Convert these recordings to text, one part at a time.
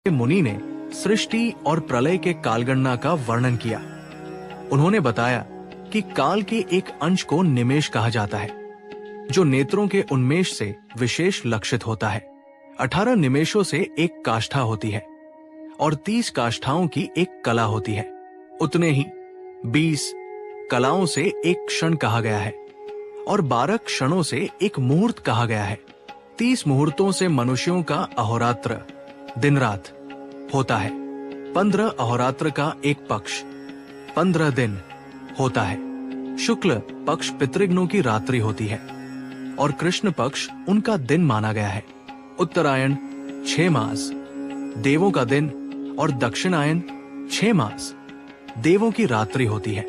मुनि ने सृष्टि और प्रलय के कालगणना का वर्णन किया। उन्होंने बताया कि काल के एक अंश को निमेष कहा जाता है, जो नेत्रों के उन्मेष से विशेष लक्षित होता है। 18 निमेषों से एक काष्ठा होती है और 30 काष्ठाओं की एक कला होती है। उतने ही 20 कलाओं से एक क्षण कहा गया है और 12 क्षणों से एक मुहूर्त कहा गया है। 30 मुहूर्तों से मनुष्यों का अहोरात्र दिन रात होता है। 15 अहोरात्र का एक पक्ष 15 दिन होता है। शुक्ल पक्ष पितृघ्नों की रात्रि होती है और कृष्ण पक्ष उनका दिन माना गया है। उत्तरायण 6 मास देवों का दिन और दक्षिणायन 6 मास देवों की रात्रि होती है।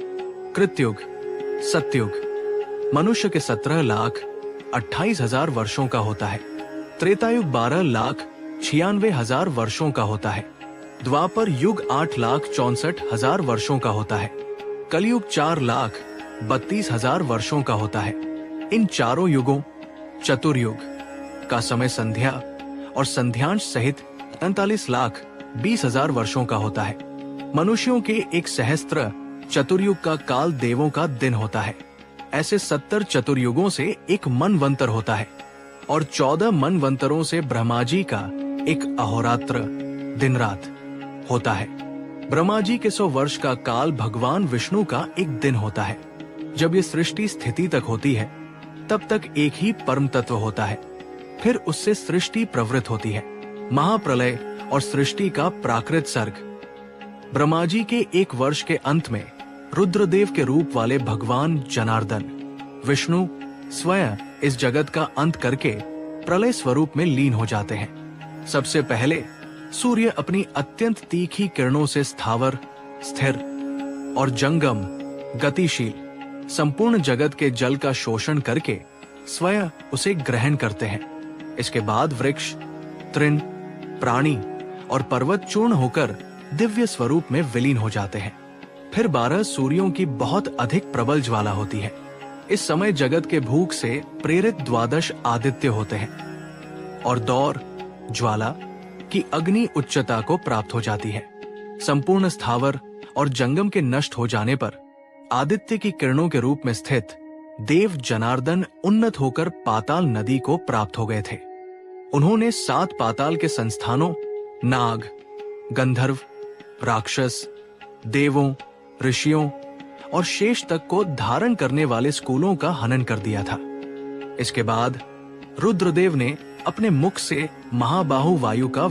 कृतयुग सतयुग मनुष्य के 17,28,000 वर्षों का होता है। त्रेतायुग 12,96,000 वर्षों का होता है। द्वापर युग 8,64,000 वर्षों का होता है। कलयुग 4,32,000 वर्षों का होता है। इन चारों युगों चतुर्युग का समय संध्या और संध्यांश सहित 39,20,000 वर्षों का होता है। मनुष्यों के 1 सहस्त्र चतुर्युग का काल देवों का दिन होता है। ऐसे 70 चतुर्युगों से एक मनवंतर होता है और 14 मनवंतरों से ब्रह्मा जी का एक अहोरात्र दिन रात होता है। ब्रह्मा जी के 100 वर्ष का काल भगवान विष्णु का एक दिन होता है। जब ये सृष्टि स्थिति तक होती है तब तक एक ही परम तत्व होता है, फिर उससे सृष्टि प्रवृत्त होती है। महाप्रलय और सृष्टि का प्राकृत सर्ग। ब्रह्मा जी के 1 वर्ष के अंत में रुद्रदेव के रूप वाले भगवान जनार्दन विष्णु स्वयं इस जगत का अंत करके प्रलय स्वरूप में लीन हो जाते हैं। सबसे पहले सूर्य अपनी अत्यंत तीखी किरणों से स्थावर, स्थिर और जंगम गतिशील संपूर्ण जगत के जल का शोषण करके स्वयं उसे ग्रहण करते हैं। इसके बाद वृक्ष, तृण, प्राणी और पर्वत चूर्ण होकर दिव्य स्वरूप में विलीन हो जाते हैं। फिर 12 सूर्यों की बहुत अधिक प्रबल ज्वाला होती है। इस समय जगत के भूख से प्रेरित 12 आदित्य होते हैं और दौर ज्वाला की अग्नि उच्चता को प्राप्त हो जाती है। संपूर्ण स्थावर और जंगम के नष्ट हो जाने पर आदित्य की किरणों के रूप में स्थित देव जनार्दन उन्नत होकर पाताल नदी को प्राप्त हो गए थे। उन्होंने 7 पाताल के संस्थानों नाग, गंधर्व, राक्षस, देवों, ऋषियों और शेष तक को धारण करने वाले स्कूलों का हनन कर दिया था। इसके बाद रुद्रदेव ने अपने मुख से महाबाहु वायु का